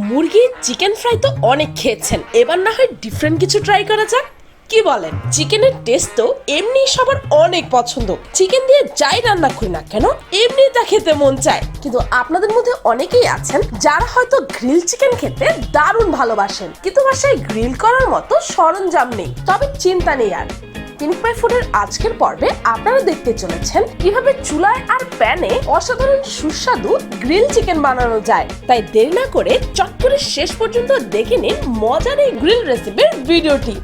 মুরগির chicken fry তো অনেক খেয়েছেন, এবার না হয় ডিফারেন্ট কিছু ট্রাই করা যাক। কি বলেন? চিকেনের টেস্ট তো এমনি সবার অনেক পছন্দ। চিকেন দিয়ে যাই রান্না করি না কেন এমনি তা খেতে মন চায়। কিন্তু আপনাদের মধ্যে অনেকেই আছেন যারা হয়তো গ্রিল চিকেন খেতে দারুণ ভালোবাসেন, কিন্তু বাসায় গ্রিল করার মতো সরঞ্জাম নেই। তবে চিন্তা নেই আর, কিংপাই ফুডের আজকের পর্বে আপনারা দেখতে চলেছেন কিভাবে চুলায় আর প্যানে অসাধারণ সুস্বাদু গ্রিল চিকেন বানানো যায়। তাই দেরি না করে চট করে শেষ পর্যন্ত দেখে নিন মজার এই গ্রিল রেসিপির ভিডিওটি।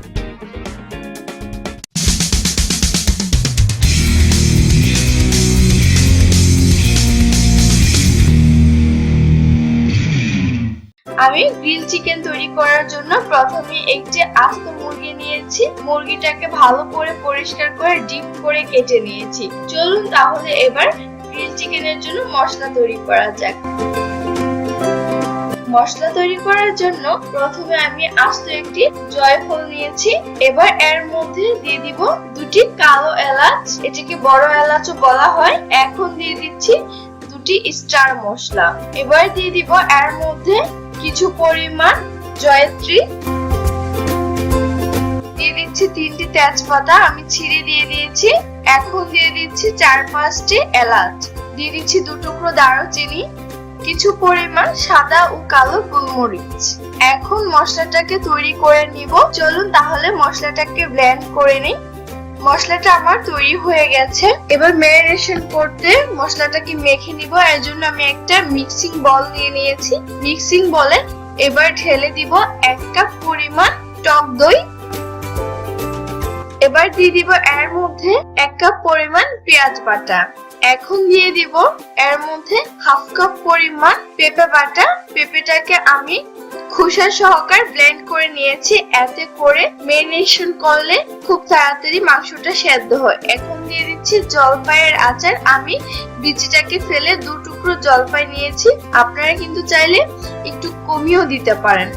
আমি গ্রিল চিকেন তৈরি করার জন্য প্রথমে একটি আস্ত মুরগি নিয়েছি। মুরগিটাকে ভালো করে পরিষ্কার করে ডিপ করে কেটে নিয়েছি। চলুন তাহলে এবার গ্রিল চিকেনের জন্য মশলা তৈরি করা যাক। মশলা তৈরি করার জন্য প্রথমে আমি আস্ত একটি জয়ফল নিয়েছি। এবার এর মধ্যে দিয়ে দিব দুটি কালো এলাচ, এটাকে বড় এলাচও বলা হয়। এখন দিয়ে দিচ্ছি দুটি স্টার মশলা। এবার দিয়ে দিব এর মধ্যে কিছু পরিমাণ জয়ত্রী, দিয়ে দিচ্ছি 3টি তেজপাতা আমি ছিঁড়ে দিয়ে দিয়েছি। এখন দিয়ে দিচ্ছি 4-5টি এলাচ, দিয়ে দিচ্ছি 2 টুকরো দারুচিনি, কিছু পরিমাণ সাদা ও কালো গোলমরিচ। এখন মশলাটাকে তৈরি করে নিব। চলুন তাহলে মশলাটাকে ব্লেন্ড করে নিই। মশলাটা আমার তৈরি হয়ে গেছে। এবার ম্যারিনেশন করতে মশলাটাকে মেখে নিব। এর জন্য আমি একটা মিক্সিং বল নিয়ে নিয়েছি। মিক্সিং বলে এবার ঢেলে দিব 1 কাপ পরিমাণ টক দই। এবার দিয়ে দিব এর মধ্যে 1 কাপ পরিমাণ পেঁয়াজ বাটা। এখন দিয়ে দিব এর মধ্যে 1/2 কাপ পরিমাণ পেঁপে বাটা। পেঁপেটাকে আমি খোসা সহকারে ব্লেন্ড করে নিয়েছি, এতে করে ম্যারিনেশন করলে খুব তাড়াতাড়ি মাংসটা সেদ্ধ হয়। এখন দিয়ে দিচ্ছি জলপাইয়ের আচার। আমি বিচিটাকে ফেলে 2 টুকরো জলপাই নিয়েছি, আপনারা কিন্তু চাইলে একটু কমিয়েও দিতে পারেন।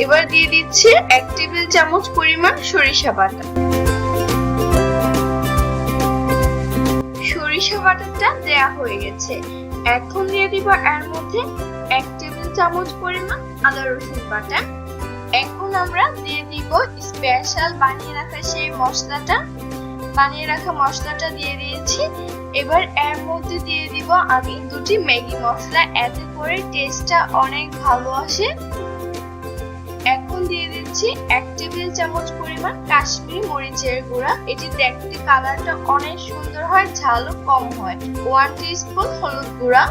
এবার দিয়ে দিচ্ছি 1 টেবিল চামচ পরিমাণ সরিষা বাটা। সরিষা বাটাটা দেয়া হয়ে গেছে। এখন দিয়ে দিব এর মধ্যে 1 টেবিল চামচ পরিমাণ আদা রসুন বাটা। এখন আমরা দিয়ে দিব স্পেশাল বানিয়ে রাখা সেই মশলাটা। বানিয়ে রাখা মশলাটা দিয়ে দিয়েছি। এবার এর মধ্যে দিয়ে দিব আমি 2টি ম্যাগি মশলা, এতে করে টেস্টটা অনেক ভালো আসে। এখন দিয়ে দিচ্ছি 1 টেবিল চামচ পরিমাণ কাশ্মীরি মরিচের গুঁড়া। এটি দেখতে কালারটা অনেক সুন্দর হয়, ঝালও কম হয়। 1 টিস্পুন হলুদ গুঁড়া,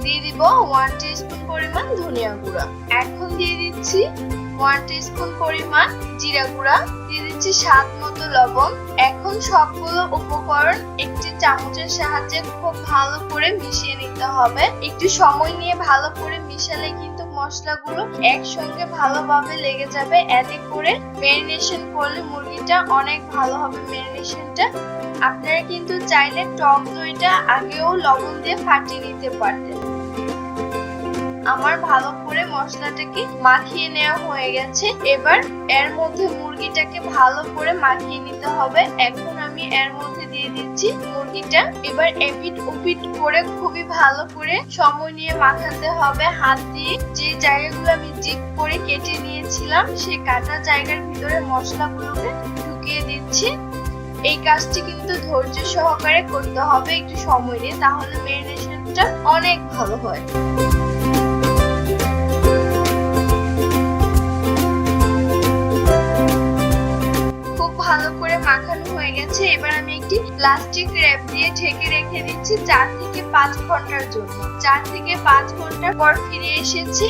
দিয়ে দিব 1 টিস্পুন পরিমাণ ধনিয়া গুঁড়া। এখন দিয়ে দিচ্ছি 1 টিস্পুন পরিমাণ জিরা গুঁড়া, দিয়ে দিচ্ছি স্বাদ মতো লবণ। এখন সবগুলো উপকরণ একটি চামচের সাহায্যে খুব ভালো করে মিশিয়ে নিতে হবে। একটু সময় নিয়ে ভালো করে মিশালে কিন্তু মশলাগুলো একসঙ্গে ভালোভাবে লেগে যাবে, এতে করে ম্যারিনেশন করলে মুরগিটা অনেক ভালো হবে। ম্যারিনেশনটা আপনারা কিন্তু চাইলে টক দইটা আগেও লবণ দিয়ে ফাটিয়ে নিতে পারতেন। আমার ভালো করে মশলাটাকে মাখিয়ে নেওয়া হয়ে গেছে। এবার এর মধ্যে মুরগিটাকে ভালো করে মাখিয়ে নিতে হবে। এখন আমি এর মধ্যে দিয়ে দিচ্ছি মুরগিটা। এবার এপিট ওপিট করে খুবই ভালো করে সময় নিয়ে মাখাতে হবে হাত দিয়ে। যে জায়গাগুলো আমি জিপ করে কেটে নিয়েছিলাম সেই কাটা জায়গার ভিতরে মশলাগুলোকে ঢুকিয়ে দিচ্ছি। এই কাজটি কিন্তু ধৈর্য সহকারে করতে হবে, একটু সময় নিয়ে, তাহলে ম্যারিনেশনটা অনেক ভালো হয়। ভালো করে মাখানো হয়ে গেছে। এবার আমি একটি প্লাস্টিক র্যাপ দিয়ে ঢেকে রেখে দিচ্ছি 4 থেকে 5 ঘন্টার জন্য। 4 থেকে 5 ঘন্টা পর ফিরে এসেছি।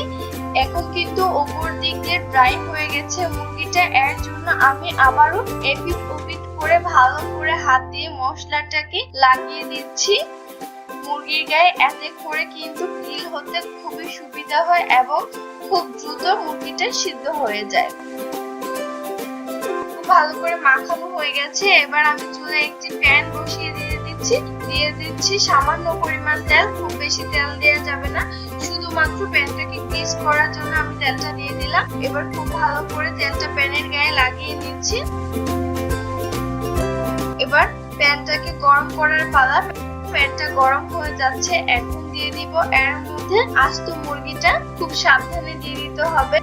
এখন কিন্তু উপর দিক দিয়ে ড্রাই হয়ে গেছে মুরগিটা। এর জন্য আমি আবারও এপিট ওপিট করে ভালো করে হাত দিয়ে মশলাটাকে লাগিয়ে দিচ্ছি মুরগির গায়ে, এতে করে কিন্তু গ্রিল হতে খুবই সুবিধা হয় এবং খুব দ্রুত মুরগিটা সিদ্ধ হয়ে যায়। ভালো করে মাখানো হয়ে গেছে। এবার আমি চুলায় একটি প্যান বসিয়ে দিয়ে দিচ্ছি সামান্য পরিমাণ তেল। খুব বেশি তেল দেওয়া যাবে না, শুধুমাত্র প্যানটাকে গ্রিস করার জন্য আমি তেলটা দিয়ে দিলাম। এবার খুব ভালো করে তেলটা প্যানের গায়ে লাগিয়ে নিচ্ছি। এবার প্যানটাকে গরম করার পালা। প্যানটা গরম হয়ে যাচ্ছে। এখন দিয়ে দিব এর মধ্যে আস্ত মুরগিটা। খুব সাবধানে দিয়ে দিতে হবে।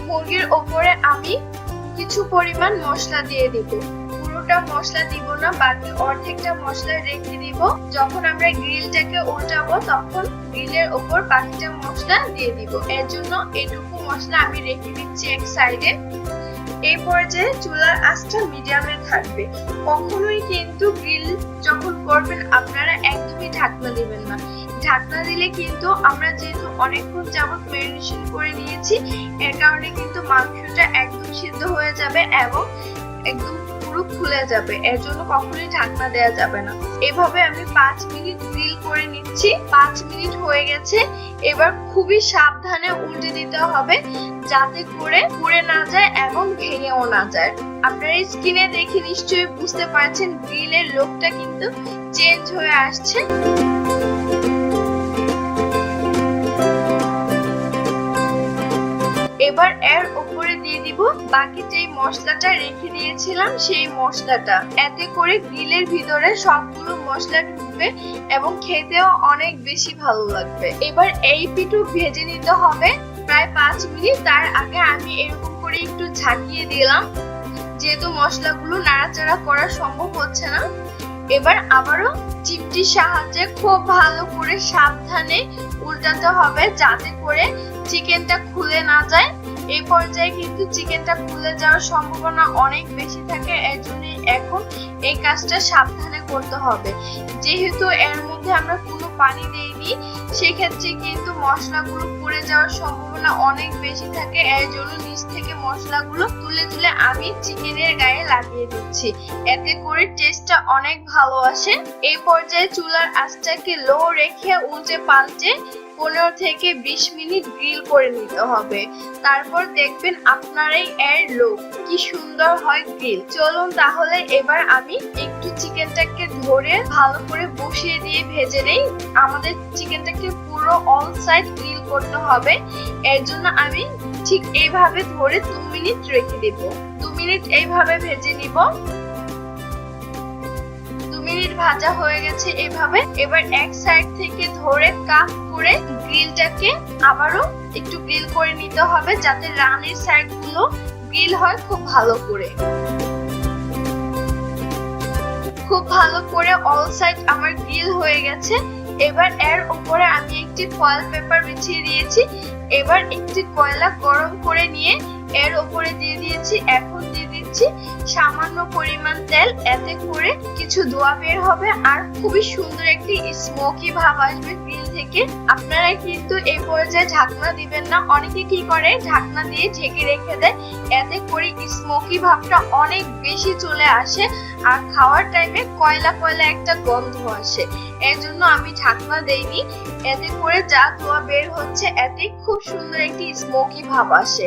মুরগির ওপরে আমি কিছু পরিমাণ মশলা দিয়ে দিব। পুরোটা মশলা দিব না, বাকি অর্ধেকটা মশলা রেখে দিব। যখন আমরা গ্রিলটাকে উল্টাবো তখন গ্রিলের ওপর বাকিটা মশলা দিয়ে দিব। এর জন্য এটুকু মশলা আমি রেখে দিচ্ছি এক সাইডে। এই পর্যায়ে চুলার আঁচটা মিডিয়ামে থাকবে। কখনোই কিন্তু গ্রিল যখন করবেন আপনারা একদমই ঢাকনা দিবেন না। ঢাকনা দিলে কিন্তু আমরা যেহেতু অনেকক্ষণ যাবত ম্যারিনেশন করে নিয়েছি, এর কারণে কিন্তু মাংসটা একদম সিদ্ধ হয়ে যাবে এবং একদম পুরো খুলে যাবে। এর জন্য কখনোই ঢাকনা দেওয়া যাবে না। এভাবে আমি 5 মিনিট গ্রিল করে নিচ্ছি। 5 মিনিট হয়ে গেছে। এবার খুবই সাবধানে উল্টে দিতে হবে যাতে করে পুড়ে না যায় এবং ভেঙেও না যায়। আপনারা স্ক্রিনে দেখে নিশ্চয়ই বুঝতে পারছেন গ্রিলের লুকটা কিন্তু চেঞ্জ হয়ে আসছে। এবার এর উপরে দিয়ে দিব বাকি যে মশলাটা রেখে দিয়েছিলাম সেই মশলাটা। এতে করে গ্রিলের ভিতরে সবগুলো মশলা ঢুকবে এবং খেতেও অনেক বেশি ভালো লাগবে। এবার এই পিঠু ভেজে নিতে হবে প্রায় 5 মিনিট। তার আগে আমি এরকম করে একটু ঝাঁকিয়ে দিলাম, যেহেতু মশলাগুলো নাড়াচাড়া করা সম্ভব হচ্ছে না। এবার আবারও চিমটির সাহায্যে খুব ভালো করে সাবধানে উল্টাতে হবে যাতে করে চিকেনটা খুলে না যায়। এই পর্যায়ে কিন্তু চিকেনটা খুলে যাওয়ার সম্ভাবনা অনেক বেশি থাকে। এর জন্য এখন এই কাজটা সাবধানে করতে হবে। যেহেতু এর মধ্যে আমরা কোনো পানি দেইনি, সেক্ষেত্রে কিন্তু মশলাগুলো পুড়ে যাওয়ার সম্ভাবনা অনেক বেশি থাকে। এর জন্য নিচ থেকে মশলাগুলো তুলে তুলে আমি চিকেনের গায়ে লাগিয়ে দিচ্ছি। এতে করে টেস্টটা অনেক ভালো আসে। এই পর্যায়ে চুলার আঁচটাকে লো রেখে উল্টে পাল্টে 15 থেকে 20 মিনিট গ্রিল করে নিতে হবে। তারপর দেখবেন আপনারাই এর লুক কি সুন্দর হয় গ্রিল। চলুন তাহলে এবার আমি একটু চিকেনটাকে ধরে ভালো করে বসিয়ে দিয়ে ভেজে নেই। আমাদের চিকেনটাকে পুরো অল সাইড গ্রিল করতে হবে। এর জন্য আমি ঠিক এইভাবে ধরে 2 মিনিট রেখে দেব। 2 মিনিট এইভাবে ভেজে নিব। 2 মিনিট ভাজা হয়ে গেছে এভাবে। এবার এক সাইড থেকে ধরে কাট করে গ্রিলটাকে আবারও একটু গ্রিল করে নিতে হবে যাতে রানের সাইডগুলো গ্রিল হয় খুব ভালো করে। খুব ভালো করে অল সাইড আমার গ্রিল হয়ে গেছে। এবার এর উপরে আমি একটি ফয়েল পেপার বিছিয়ে দিয়েছি। এবার একটি কয়লা গরম করে নিয়ে এর উপরে দিয়ে দিয়েছি। এখন দিয়ে দিচ্ছি সামান্য পরিমাণ তেল। এতে করে কিছু ধোঁয়া বের হবে আর খুবই সুন্দর একটি স্মোকি ভাব আসবে গ্রিল থেকে। আপনারা কিন্তু এই পর্যায়ে ঢাকনা দিবেন না। অনেকে কি করে ঢাকনা দিয়ে ঢেকে রেখে দেয়, এতে করে স্মোকি ভাবটা অনেক বেশি চলে আসে আর খাওয়ার টাইমে কয়লা কয়লা একটা গন্ধ আসে। এর জন্য আমি ঢাকনা দেইনি। এতে করে যা ধোঁয়া বের হচ্ছে এতে খুব সুন্দর একটি স্মোকি ভাব আসে।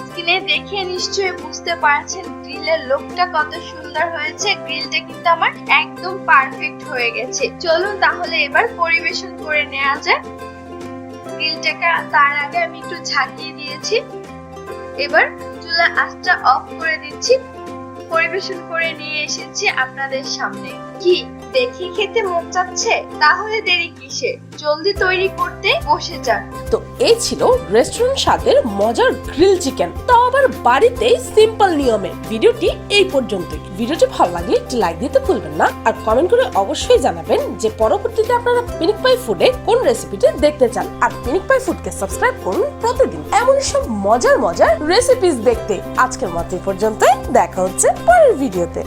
স্ক্রিনে দেখে নিশ্চয়ই বুঝতে পারছেন গ্রিলের লুকটা কত সুন্দর হয়েছে। গ্রিলটা কিন্তু আমার একদম পারফেক্ট হয়ে গেছে। চলুন তাহলে এবার পরিবেশন করে নেওয়া যাক। গ্রিলটাকে তার আগে আমি একটু ঝাঁকিয়ে দিয়েছি। এবার চুলা আঁচটা অফ করে দিচ্ছি। পরিবেশন করে নিয়ে এসেছি আপনাদের সামনে। কি দেখি খেতে মন চাচ্ছে? তাহলে দেরি কিসে, জলদি তৈরি করতে বসে যান। তো এই ছিল রেস্টুরেন্ট স্বাদের মজার গ্রিল চিকেন, তাও আবার বাড়িতে সিম্পল নিয়মে। ভিডিওটি এই পর্যন্তই। ভিডিওটি ভালো লাগলে একটি লাইক দিতে ভুলবেন না আর কমেন্ট করে অবশ্যই জানাবেন যে পরবর্তীতে আপনারা পিনিক পাই ফুডে কোন রেসিপিটি দেখতে চান। আর পিনিক পাই ফুডকে সাবস্ক্রাইব করুন প্রতিদিন এমন সব মজার মজার রেসিপিস দেখতে। আজকের মতো এই পর্যন্তই। দেখা হচ্ছে পরের ভিডিওতে।